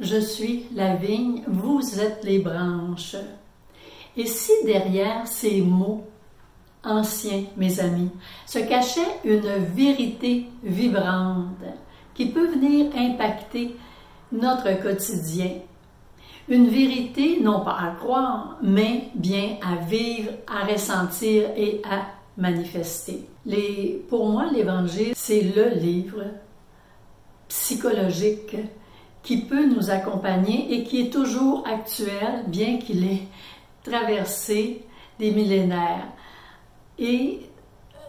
Je suis la vigne, vous êtes les branches. Et si derrière ces mots anciens, mes amis, se cachait une vérité vibrante qui peut venir impacter notre quotidien, une vérité non pas à croire, mais bien à vivre, à ressentir et à manifester. Pour moi, l'Évangile, c'est le livre psychologique qui peut nous accompagner et qui est toujours actuel, bien qu'il ait traversé des millénaires. Et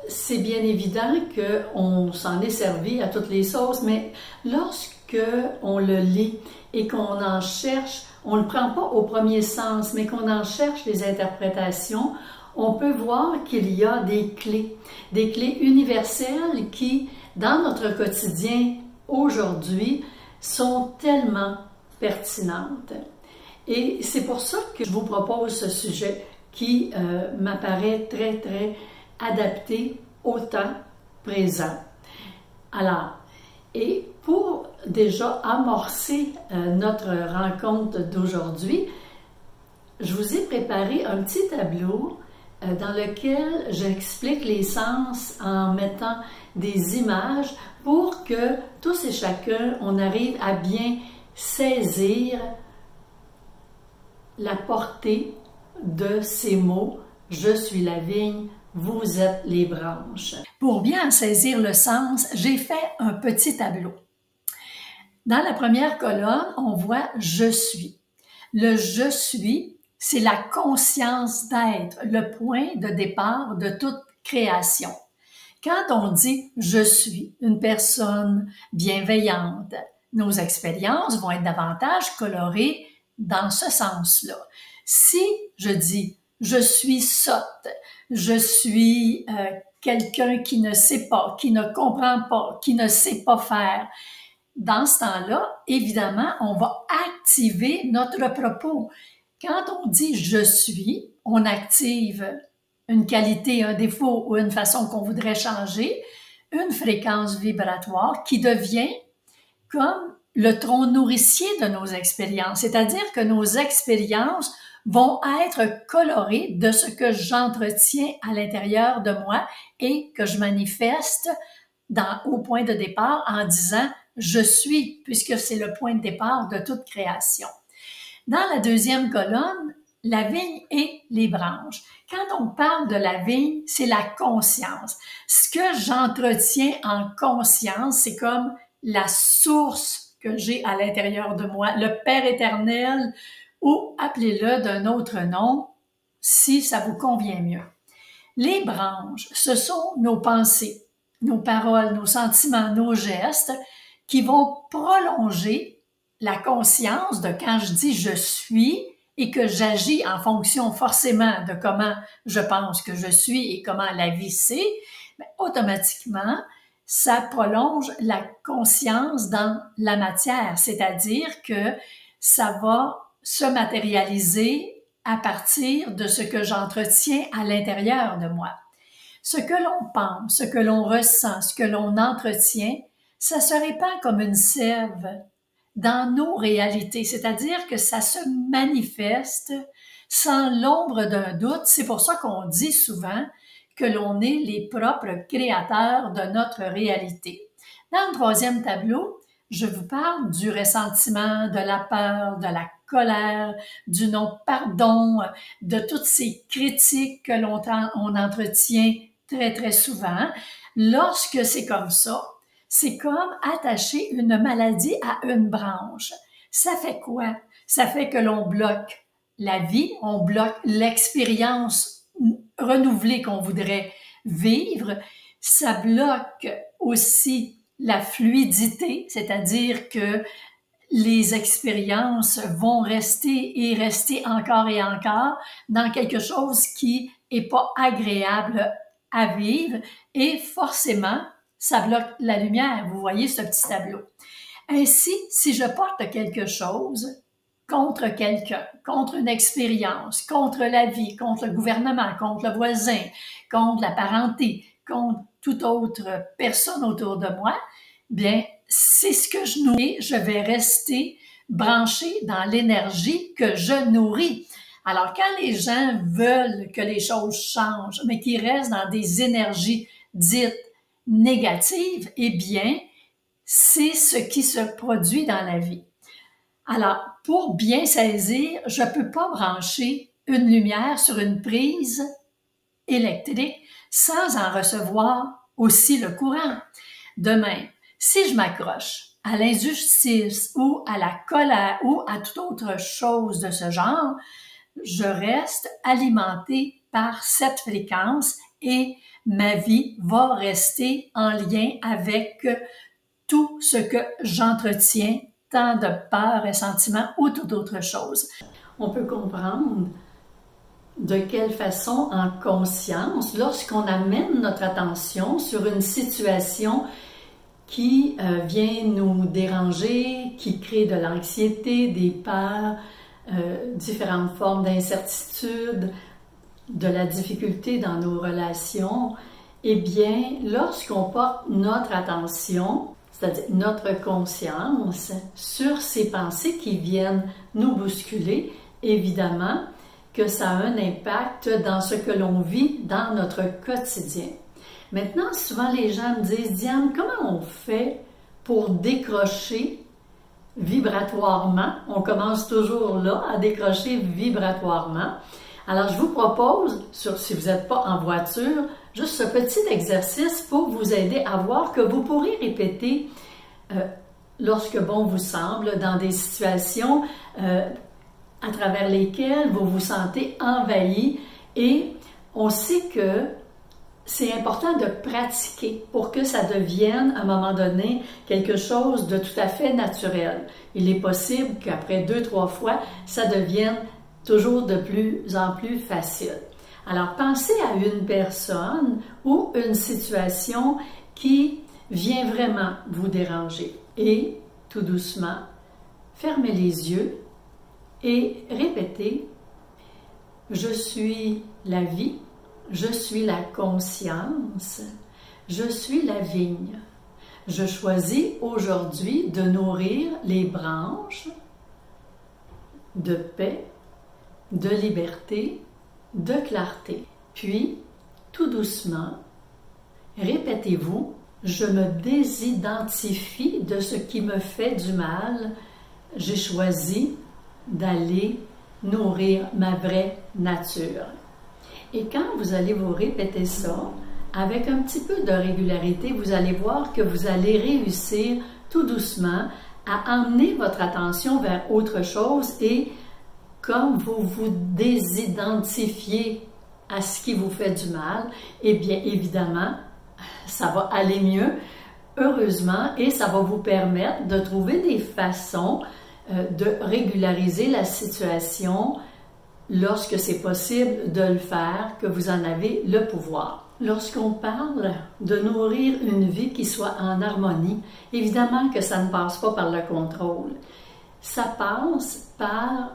c'est bien évident qu'on s'en est servi à toutes les sauces, mais lorsque on le lit et qu'on en cherche, on ne le prend pas au premier sens, mais qu'on en cherche les interprétations, on peut voir qu'il y a des clés universelles qui, dans notre quotidien aujourd'hui, sont tellement pertinentes. Et c'est pour ça que je vous propose ce sujet qui m'apparaît très, très adapté au temps présent. Alors, et pour déjà amorcer notre rencontre d'aujourd'hui, je vous ai préparé un petit tableau dans lequel j'explique les sens en mettant des images pour que tous et chacun, on arrive à bien saisir la portée de ces mots « Je suis la vigne, vous êtes les branches ». Pour bien saisir le sens, j'ai fait un petit tableau. Dans la première colonne, on voit « Je suis ». Le « Je suis », c'est la conscience d'être, le point de départ de toute création. Quand on dit « je suis une personne bienveillante », nos expériences vont être davantage colorées dans ce sens-là. Si je dis « je suis sotte »,« je suis quelqu'un qui ne sait pas, qui ne comprend pas, qui ne sait pas faire », dans ce temps-là, évidemment, on va activer notre propos. Quand on dit « je suis », on active une qualité, un défaut ou une façon qu'on voudrait changer, une fréquence vibratoire qui devient comme le tronc nourricier de nos expériences. C'est-à-dire que nos expériences vont être colorées de ce que j'entretiens à l'intérieur de moi et que je manifeste au point de départ en disant « je suis », puisque c'est le point de départ de toute création. Dans la deuxième colonne, la vigne et les branches. Quand on parle de la vigne, c'est la conscience. Ce que j'entretiens en conscience, c'est comme la source que j'ai à l'intérieur de moi, le Père éternel, ou appelez-le d'un autre nom, si ça vous convient mieux. Les branches, ce sont nos pensées, nos paroles, nos sentiments, nos gestes qui vont prolonger la conscience de quand je dis « je suis » et que j'agis en fonction forcément de comment je pense que je suis et comment la vie c'est, automatiquement, ça prolonge la conscience dans la matière, c'est-à-dire que ça va se matérialiser à partir de ce que j'entretiens à l'intérieur de moi. Ce que l'on pense, ce que l'on ressent, ce que l'on entretient, ça se répand comme une sève dans nos réalités, c'est-à-dire que ça se manifeste sans l'ombre d'un doute. C'est pour ça qu'on dit souvent que l'on est les propres créateurs de notre réalité. Dans le troisième tableau, je vous parle du ressentiment, de la peur, de la colère, du non-pardon, de toutes ces critiques que l'on entretient très, très souvent. Lorsque c'est comme ça, c'est comme attacher une maladie à une branche. Ça fait quoi? Ça fait que l'on bloque la vie, on bloque l'expérience renouvelée qu'on voudrait vivre. Ça bloque aussi la fluidité, c'est-à-dire que les expériences vont rester et rester encore et encore dans quelque chose qui est pas agréable à vivre et forcément, ça bloque la lumière. Vous voyez ce petit tableau. Ainsi, si je porte quelque chose contre quelqu'un, contre une expérience, contre la vie, contre le gouvernement, contre le voisin, contre la parenté, contre toute autre personne autour de moi, bien, c'est ce que je nourris, je vais rester branché dans l'énergie que je nourris. Alors, quand les gens veulent que les choses changent, mais qu'ils restent dans des énergies dites négatives, eh bien, c'est ce qui se produit dans la vie. Alors, pour bien saisir, je ne peux pas brancher une lumière sur une prise électrique sans en recevoir aussi le courant. De même, si je m'accroche à l'injustice ou à la colère ou à toute autre chose de ce genre, je reste alimentée par cette fréquence et ma vie va rester en lien avec tout ce que j'entretiens, tant de peur et sentiments ou toute autre chose. On peut comprendre de quelle façon, en conscience, lorsqu'on amène notre attention sur une situation qui vient nous déranger, qui crée de l'anxiété, des peurs, différentes formes d'incertitude, de la difficulté dans nos relations, eh bien, lorsqu'on porte notre attention, c'est-à-dire notre conscience, sur ces pensées qui viennent nous bousculer, évidemment que ça a un impact dans ce que l'on vit dans notre quotidien. Maintenant, souvent les gens me disent, Diane, comment on fait pour décrocher vibratoirement? On commence toujours là, à décrocher vibratoirement. Alors, je vous propose, si vous n'êtes pas en voiture, juste ce petit exercice pour vous aider à voir que vous pourrez répéter lorsque bon vous semble, dans des situations à travers lesquelles vous vous sentez envahi. Et on sait que c'est important de pratiquer pour que ça devienne, à un moment donné, quelque chose de tout à fait naturel. Il est possible qu'après 2-3 fois, ça devienne toujours de plus en plus facile. Alors, pensez à une personne ou une situation qui vient vraiment vous déranger. Et, tout doucement, fermez les yeux et répétez « Je suis la vie, je suis la conscience, je suis la vigne. Je choisis aujourd'hui de nourrir les branches de paix, de liberté, de clarté. » Puis, tout doucement, répétez-vous « Je me désidentifie de ce qui me fait du mal. J'ai choisi d'aller nourrir ma vraie nature. » Et quand vous allez vous répéter ça, avec un petit peu de régularité, vous allez voir que vous allez réussir tout doucement à emmener votre attention vers autre chose et comme vous vous désidentifiez à ce qui vous fait du mal, eh bien évidemment, ça va aller mieux, heureusement, et ça va vous permettre de trouver des façons de régulariser la situation lorsque c'est possible de le faire, que vous en avez le pouvoir. Lorsqu'on parle de nourrir une vie qui soit en harmonie, évidemment que ça ne passe pas par le contrôle. Ça passe par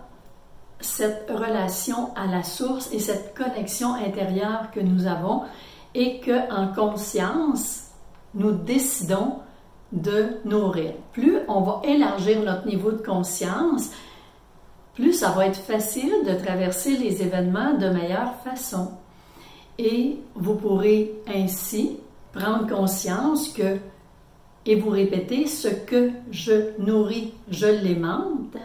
cette relation à la source et cette connexion intérieure que nous avons et qu'en conscience, nous décidons de nourrir. Plus on va élargir notre niveau de conscience, plus ça va être facile de traverser les événements de meilleure façon. Et vous pourrez ainsi prendre conscience que, et vous répétez, ce que je nourris, je l'aimante,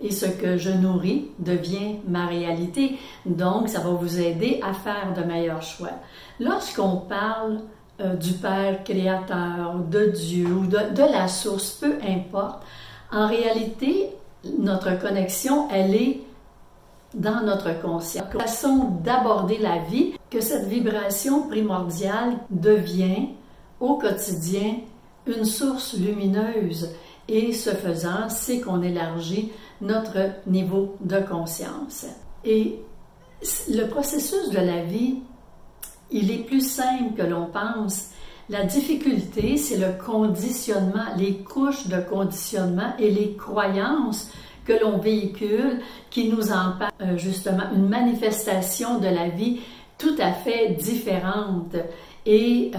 et ce que je nourris devient ma réalité. Donc, ça va vous aider à faire de meilleurs choix. Lorsqu'on parle du Père créateur, de Dieu ou de la source, peu importe, en réalité, notre connexion, elle est dans notre conscience. La façon d'aborder la vie, que cette vibration primordiale devient au quotidien une source lumineuse. Et ce faisant, c'est qu'on élargit notre niveau de conscience. Et le processus de la vie, il est plus simple que l'on pense. La difficulté, c'est le conditionnement, les couches de conditionnement et les croyances que l'on véhicule qui nous empêchent justement une manifestation de la vie tout à fait différente. et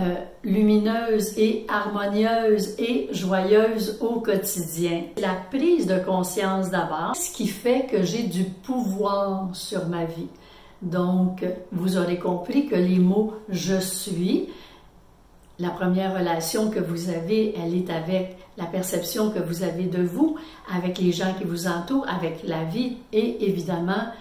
lumineuse et harmonieuse et joyeuse au quotidien. La prise de conscience d'abord, ce qui fait que j'ai du pouvoir sur ma vie. Donc, vous aurez compris que les mots « je suis », la première relation que vous avez, elle est avec la perception que vous avez de vous, avec les gens qui vous entourent, avec la vie et évidemment,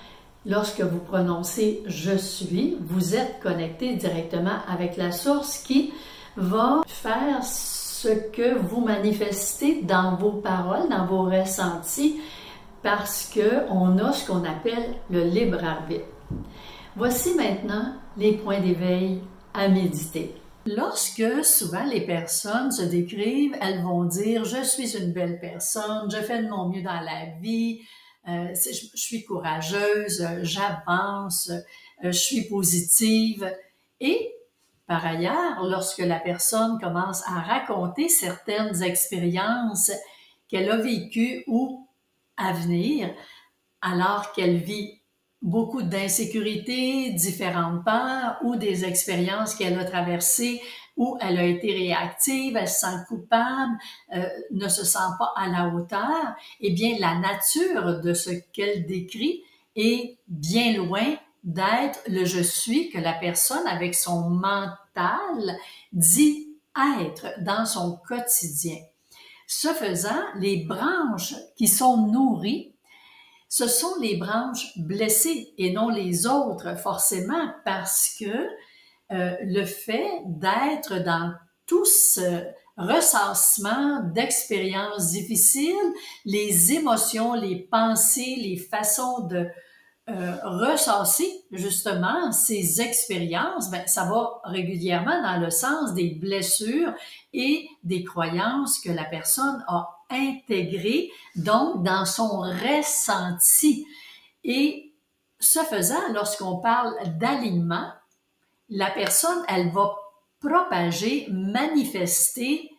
lorsque vous prononcez « je suis », vous êtes connecté directement avec la source qui va faire ce que vous manifestez dans vos paroles, dans vos ressentis, parce qu'on a ce qu'on appelle le libre arbitre. Voici maintenant les points d'éveil à méditer. Lorsque souvent les personnes se décrivent, elles vont dire « je suis une belle personne, je fais de mon mieux dans la vie », je suis courageuse, j'avance, je suis positive. Et par ailleurs, lorsque la personne commence à raconter certaines expériences qu'elle a vécues ou à venir, alors qu'elle vit beaucoup d'insécurité, différentes peurs ou des expériences qu'elle a traversées où elle a été réactive, elle se sent coupable, ne se sent pas à la hauteur, eh bien, la nature de ce qu'elle décrit est bien loin d'être le « je suis » que la personne, avec son mental, dit être dans son quotidien. Ce faisant, les branches qui sont nourries, ce sont les branches blessées et non les autres, forcément, parce que le fait d'être dans tout ce ressassement d'expériences difficiles, les émotions, les pensées, les façons de ressasser justement ces expériences, ben, ça va régulièrement dans le sens des blessures et des croyances que la personne a intégrées, donc dans son ressenti. Et ce faisant, lorsqu'on parle d'alignement, la personne, elle va propager, manifester,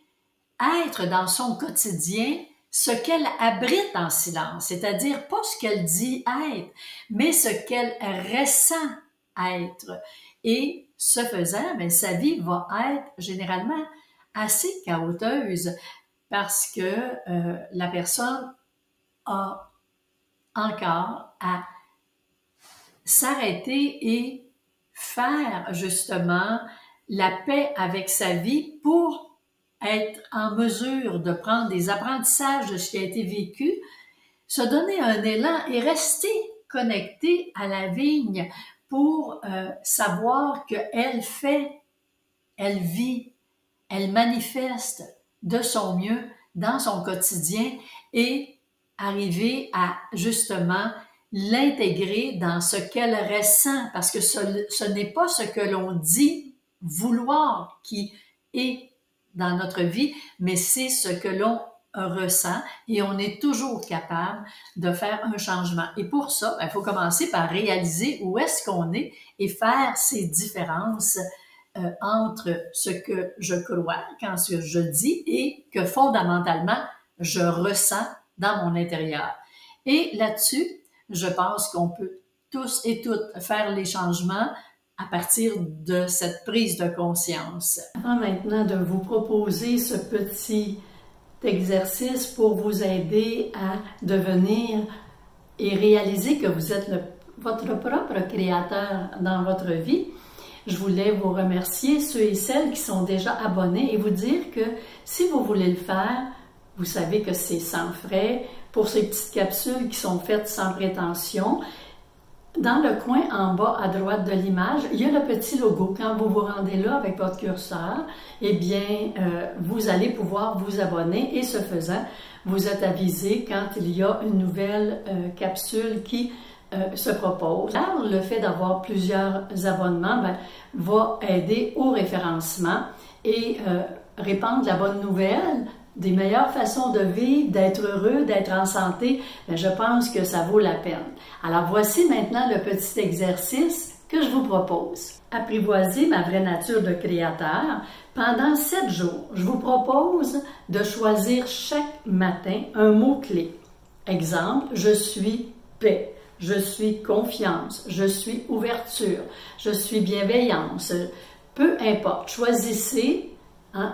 être dans son quotidien ce qu'elle abrite en silence, c'est-à-dire pas ce qu'elle dit être, mais ce qu'elle ressent être. Et ce faisant, bien, sa vie va être généralement assez chaoteuse parce que la personne a encore à s'arrêter et faire justement la paix avec sa vie pour être en mesure de prendre des apprentissages de ce qui a été vécu, se donner un élan et rester connecté à la vigne pour savoir qu'elle fait, elle vit, elle manifeste de son mieux dans son quotidien et arriver à justement l'intégrer dans ce qu'elle ressent, parce que ce n'est pas ce que l'on dit vouloir qui est dans notre vie, mais c'est ce que l'on ressent et on est toujours capable de faire un changement. Et pour ça, il faut commencer par réaliser où est-ce qu'on est et faire ces différences entre ce que je crois, quand ce que je dis et que fondamentalement, je ressens dans mon intérieur. Et là-dessus, je pense qu'on peut tous et toutes faire les changements à partir de cette prise de conscience. Avant maintenant de vous proposer ce petit exercice pour vous aider à devenir et réaliser que vous êtes votre propre créateur dans votre vie, je voulais vous remercier, ceux et celles qui sont déjà abonnés, et vous dire que si vous voulez le faire, vous savez que c'est sans frais, pour ces petites capsules qui sont faites sans prétention. Dans le coin en bas à droite de l'image, il y a le petit logo. Quand vous vous rendez là avec votre curseur, eh bien, vous allez pouvoir vous abonner et ce faisant, vous êtes avisé quand il y a une nouvelle capsule qui se propose. Alors, le fait d'avoir plusieurs abonnements va aider au référencement et répandre la bonne nouvelle, des meilleures façons de vivre, d'être heureux, d'être en santé, je pense que ça vaut la peine. Alors voici maintenant le petit exercice que je vous propose. Apprivoiser ma vraie nature de créateur. Pendant 7 jours, je vous propose de choisir chaque matin un mot-clé. Exemple, je suis paix, je suis confiance, je suis ouverture, je suis bienveillance. peu importe, choisissez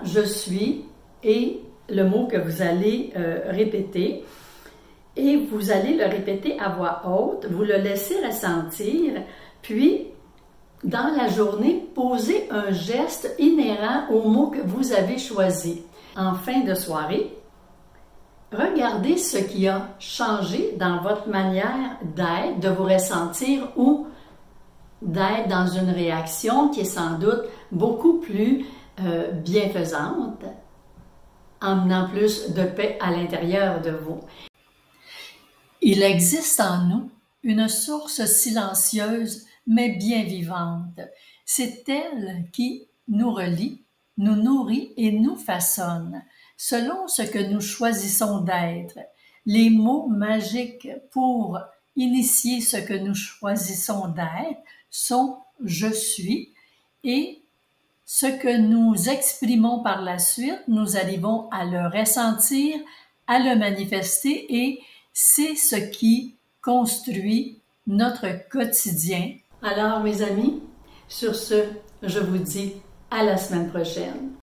je suis et le mot que vous allez répéter. Et vous allez le répéter à voix haute, vous le laissez ressentir, puis dans la journée, posez un geste inhérent au mot que vous avez choisi. En fin de soirée, regardez ce qui a changé dans votre manière d'être, de vous ressentir ou d'être dans une réaction qui est sans doute beaucoup plus bienfaisante, emmenant plus de paix à l'intérieur de vous. Il existe en nous une source silencieuse mais bien vivante. C'est elle qui nous relie, nous nourrit et nous façonne, selon ce que nous choisissons d'être. Les mots magiques pour initier ce que nous choisissons d'être sont « je suis » et ce que nous exprimons par la suite, nous arrivons à le ressentir, à le manifester et c'est ce qui construit notre quotidien. Alors, mes amis, sur ce, je vous dis à la semaine prochaine.